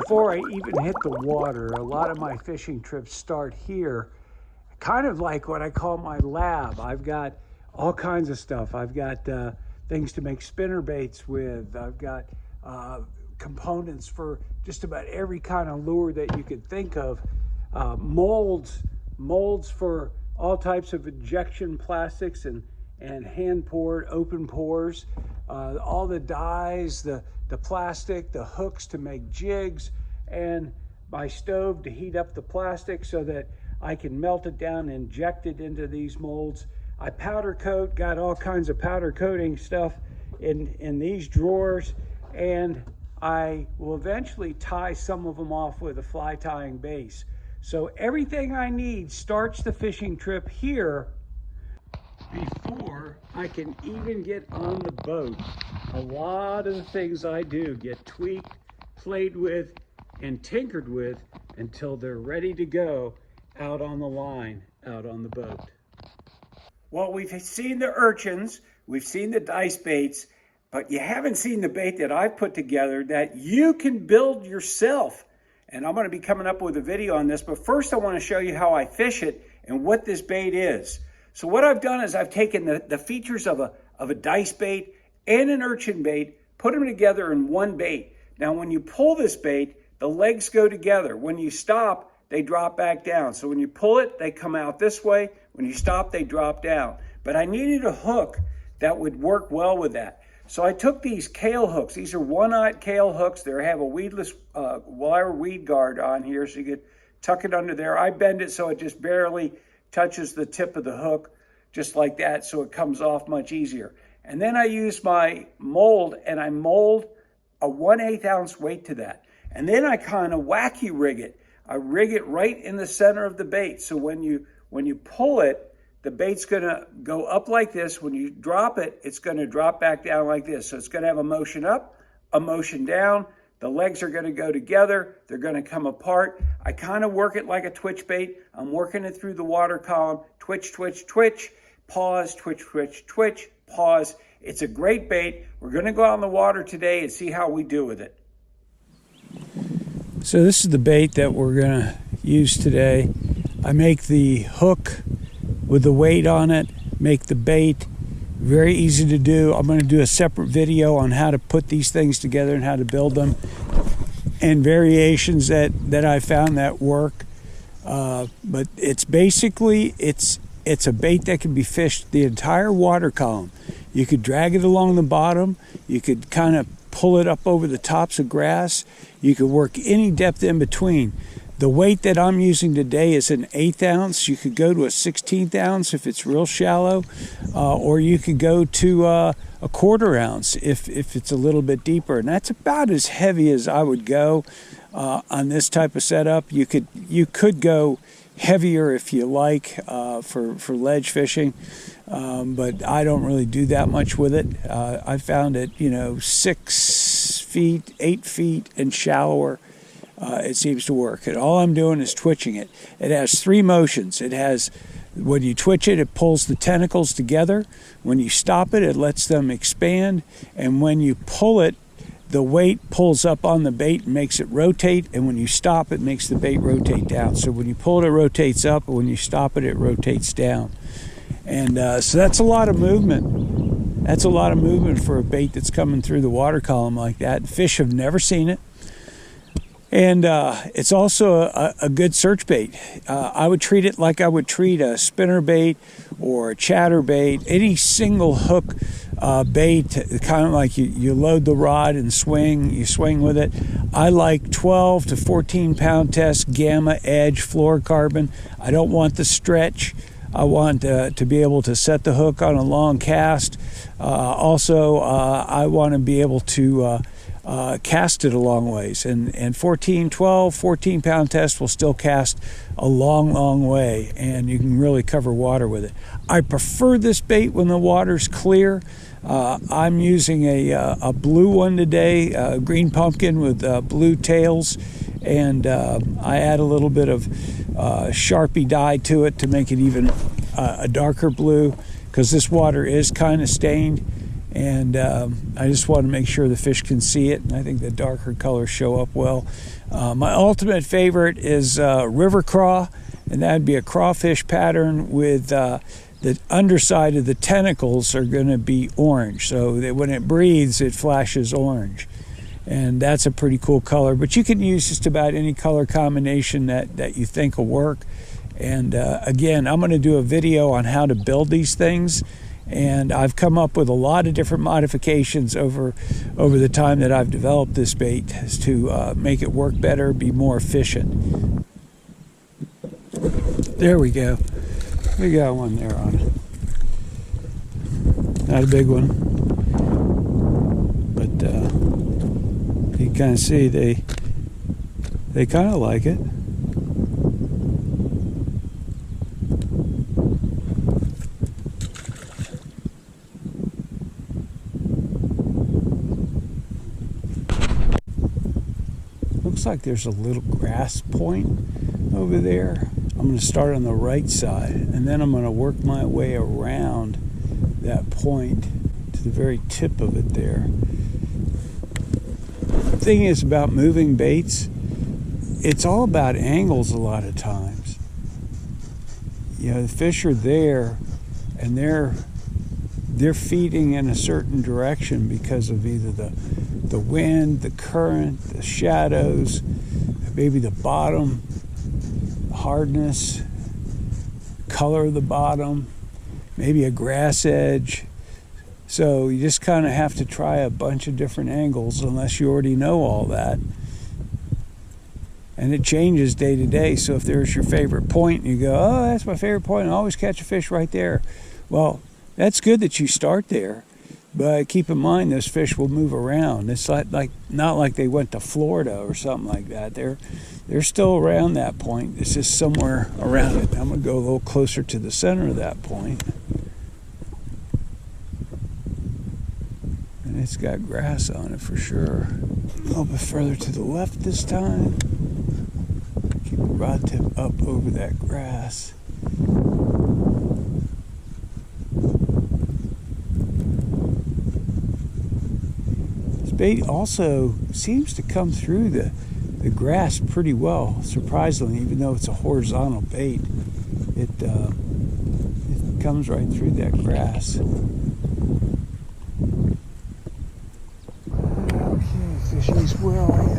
before I even hit the water. A lot of my fishing trips start here, kind of like what I call my lab. I've got all kinds of stuff. I've got things to make spinner baits with. I've got components for just about every kind of lure that you could think of. Molds for all types of injection plastics and hand poured open pours. All the dyes, the plastic, the hooks to make jigs, and my stove to heat up the plastic so that I can melt it down and inject it into these molds. I powder coat, got all kinds of powder coating stuff in these drawers, and I will eventually tie some of them off with a fly tying base. So everything I need starts the fishing trip here before I can even get on the boat. A lot of the things I do get tweaked, played with, and tinkered with until they're ready to go out on the line, out on the boat. Well, we've seen the urchins, we've seen the dice baits, but you haven't seen the bait that I've put together that you can build yourself. And I'm going to be coming up with a video on this, but first I want to show you how I fish it and what this bait is. So what I've done is I've taken the features of a dice bait and an urchin bait, put them together in one bait. Now when you pull this bait, the legs go together. When you stop, they drop back down. So when you pull it, they come out this way. When you stop, they drop down. But I needed a hook that would work well with that. So I took these kale hooks. These are one-aught kale hooks. They have a weedless wire weed guard on here, so you could tuck it under there. I bend it so it just barely touches the tip of the hook, just like that, so it comes off much easier. And then I use my mold, and I mold a 1/8 ounce weight to that. And then I kind of wacky rig it. I rig it right in the center of the bait. So when you pull it, the bait's gonna go up like this. When you drop it, it's gonna drop back down like this. So it's gonna have a motion up, a motion down. The legs are gonna go together. They're gonna come apart. I kind of work it like a twitch bait. I'm working it through the water column. Twitch, twitch, twitch, pause, twitch, twitch, twitch, pause. It's a great bait. We're gonna go out in the water today and see how we do with it. So this is the bait that we're gonna use today. I make the hook with the weight on it, make the bait. Very easy to do. I'm going to do a separate video on how to put these things together and how to build them, and variations that I found that work. But it's basically, it's a bait that can be fished the entire water column. You could drag it along the bottom. You could kind of pull it up over the tops of grass. You could work any depth in between. The weight that I'm using today is an 1/8 ounce. You could go to a 1/16 ounce if it's real shallow, or you could go to a 1/4 ounce if it's a little bit deeper. And that's about as heavy as I would go on this type of setup. You could go heavier if you like for ledge fishing, but I don't really do that much with it. I found it, 6 feet, 8 feet, and shallower. It seems to work. And all I'm doing is twitching it. It has 3 motions. It has, when you twitch it, it pulls the tentacles together. When you stop it, it lets them expand. And when you pull it, the weight pulls up on the bait and makes it rotate. And when you stop, it makes the bait rotate down. So when you pull it, it rotates up. And when you stop it, it rotates down. And so that's a lot of movement. That's a lot of movement for a bait that's coming through the water column like that. Fish have never seen it. And it's also a good search bait. I would treat it like I would treat a spinner bait or a chatter bait, any single hook bait, kind of like you load the rod and you swing with it. I like 12 to 14 pound test gamma edge fluorocarbon. I don't want the stretch. I want to be able to set the hook on a long cast. Also, I want to be able to cast it a long ways, and 14 pound test will still cast a long way, and you can really cover water with it. I prefer this bait when the water's clear. I'm using a blue one today, green pumpkin with blue tails, and I add a little bit of Sharpie dye to it to make it even a darker blue, because this water is kind of stained. and I just want to make sure the fish can see it, and I think the darker colors show up well. My ultimate favorite is river craw, and that'd be a crawfish pattern with the underside of the tentacles are going to be orange, so that when it breathes it flashes orange, and that's a pretty cool color. But you can use just about any color combination that you think will work. And again, I'm going to do a video on how to build these things, and I've come up with a lot of different modifications over the time that I've developed this bait to make it work better, be more efficient. There we go. We got one there on it. Not a big one, but you can kind of see they kind of like it. Looks like there's a little grass point over there. I'm going to start on the right side, and then I'm going to work my way around that point to the very tip of it there. The thing is about moving baits, it's all about angles a lot of times. You know, the fish are there, and they're feeding in a certain direction because of either the wind, the current, the shadows, maybe the bottom, hardness, color of the bottom, maybe a grass edge. So you just kind of have to try a bunch of different angles unless you already know all that. And it changes day to day. So if there's your favorite point and you go, oh, that's my favorite point, I always catch a fish right there. Well, that's good that you start there. But keep in mind, those fish will move around. It's like not like they went to Florida or something like that. They're still around that point. It's just somewhere around it. I'm going to go a little closer to the center of that point. And it's got grass on it for sure. A little bit further to the left this time. Keep the rod tip up over that grass. Bait also seems to come through the grass pretty well, surprisingly, even though it's a horizontal bait. It comes right through that grass. Okay, fishies, where are you?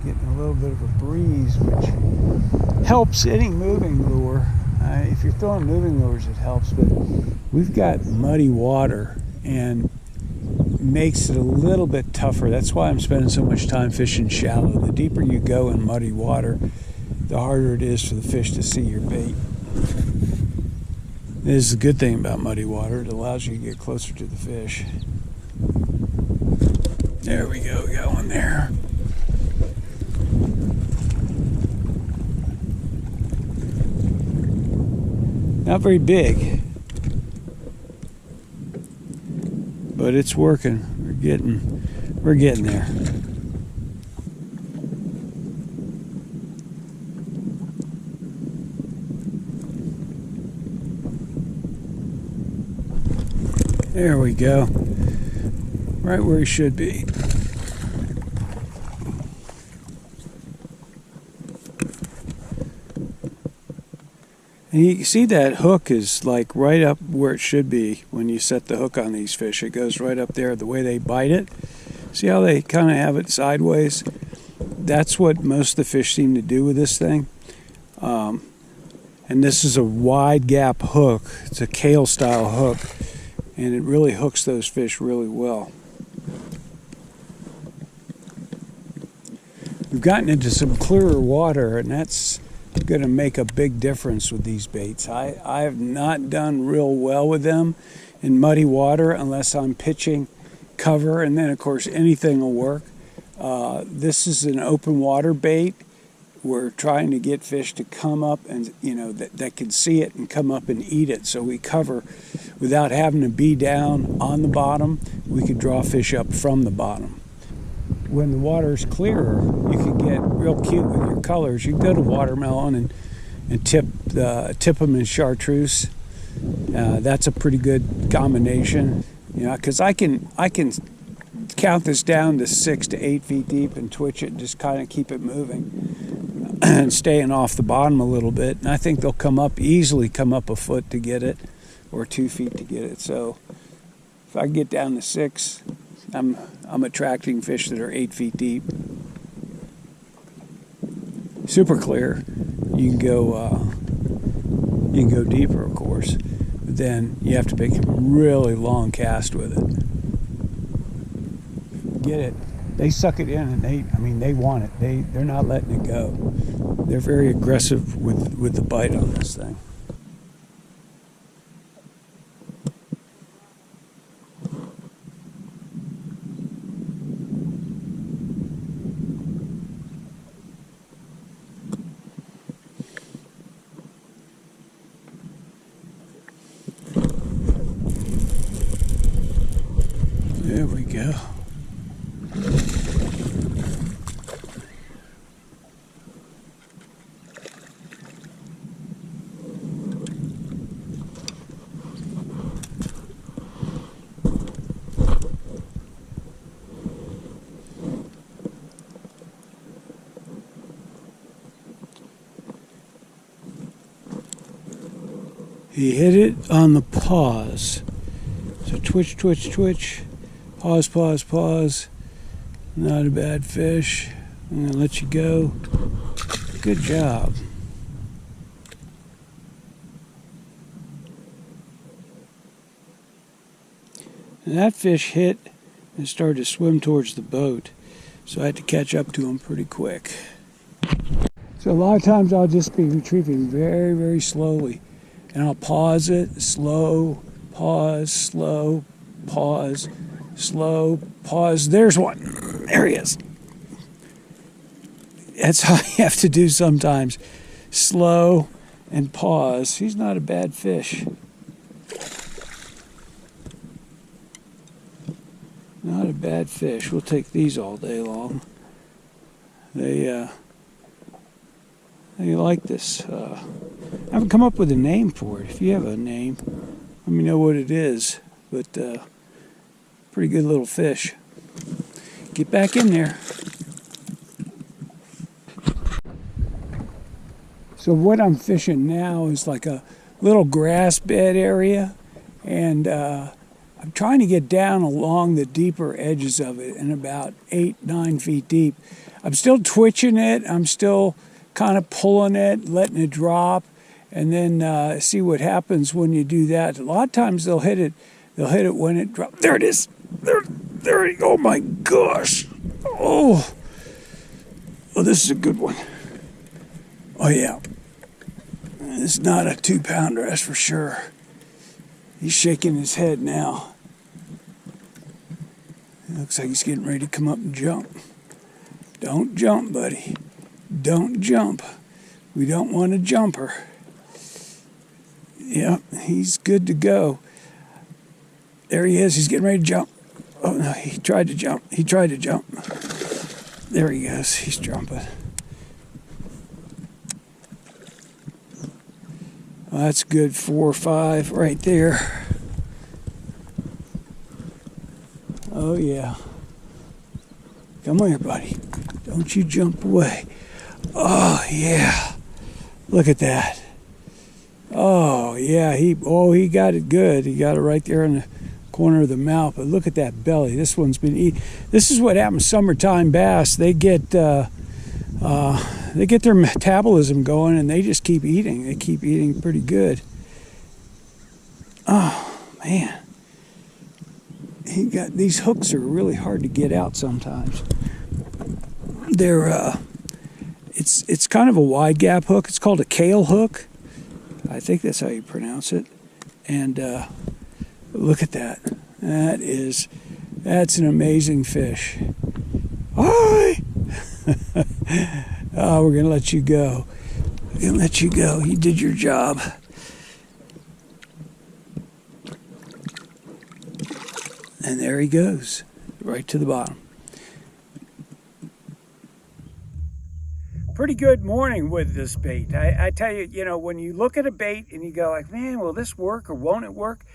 Getting a little bit of a breeze, which helps any moving lure. If you're throwing moving lures, it helps, but we've got muddy water and makes it a little bit tougher. That's why I'm spending so much time fishing shallow. The deeper you go in muddy water, the harder it is for the fish to see your bait. This is a good thing about muddy water. It allows you to get closer to the fish. There we go, got one there. Not very big, but it's working. We're getting there. There we go. Right where he should be. And you see that hook is like right up where it should be when you set the hook on these fish. It goes right up there the way they bite it. See how they kind of have it sideways? That's what most of the fish seem to do with this thing. And this is a wide gap hook. It's a Kale style hook. And it really hooks those fish really well. We've gotten into some clearer water, and that's going to make a big difference with these baits. I have not done real well with them in muddy water unless I'm pitching cover, and then of course anything will work. This is an open water bait. We're trying to get fish to come up and, you know, that can see it and come up and eat it. So we cover without having to be down on the bottom. We could draw fish up from the bottom. when the water's clearer, you can get real cute with your colors. You can go to watermelon and tip them in chartreuse. That's a pretty good combination. You know, because I can count this down to 6 to 8 feet deep and twitch it and just kind of keep it moving and staying off the bottom a little bit. And I think they'll easily come up a foot to get it, or 2 feet to get it. So if I get down to 6, I'm attracting fish that are 8 feet deep. Super clear. You can go deeper, of course, but then you have to make a really long cast with it. Get it? They suck it in, and they want it. They're not letting it go. They're very aggressive with the bite on this thing. There we go. He hit it on the pause. So twitch, twitch, twitch. Pause, pause, pause. Not a bad fish. I'm going to let you go. Good job. And that fish hit and started to swim towards the boat. So I had to catch up to him pretty quick. So a lot of times I'll just be retrieving very, very slowly. And I'll pause it, slow, pause, slow, pause, slow, pause. There's one. There he is. That's how I have to do sometimes. Slow and pause. He's not a bad fish. Not a bad fish. We'll take these all day long. They like this. I haven't come up with a name for it. If you have a name, let me know what it is. But pretty good little fish. Get back in there. So what I'm fishing now is like a little grass bed area, and I'm trying to get down along the deeper edges of it, and about 8-9 feet deep. I'm still twitching it. I'm still kind of pulling it, letting it drop, and then see what happens when you do that. A lot of times they'll hit it when it drops. There it is. There. Oh my gosh. Oh, this is a good one. Oh yeah. It's not a 2-pounder, that's for sure. He's shaking his head now. It looks like he's getting ready to come up and jump. Don't jump, buddy. Don't jump. We don't want a jumper. Yep, he's good to go. There he is. He's getting ready to jump. Oh, no, he tried to jump. There he goes. He's jumping. Well, that's good. 4 or 5 right there. Oh, yeah. Come here, buddy. Don't you jump away. Oh, yeah. Look at that. Oh, yeah. He got it good. He got it right there in the corner of the mouth. But look at that belly. This one's been eating. This is what happens summertime bass. They get their metabolism going, and they just keep eating. They keep eating pretty good. Oh, man. These hooks are really hard to get out sometimes. They're it's kind of a wide gap hook. It's called a kale hook. I think that's how you pronounce it. And look at that. That's an amazing fish. Hi. Oh, we're gonna let you go. You did your job. And there he goes, right to the bottom. pretty good morning with this bait. I tell you, you know, when you look at a bait and you go like, man, will this work or won't it work?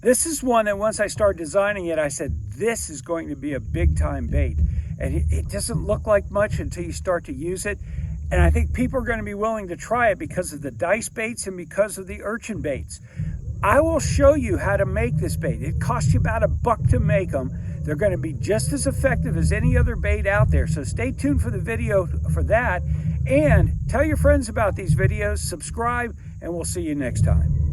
This is one that once I started designing it, I said, this is going to be a big time bait. And it doesn't look like much until you start to use it. And I think people are going to be willing to try it because of the dice baits and because of the urchin baits. I will show you how to make this bait. It costs you about $1 to make them. They're going to be just as effective as any other bait out there. So stay tuned for the video for that. And tell your friends about these videos, subscribe, and we'll see you next time.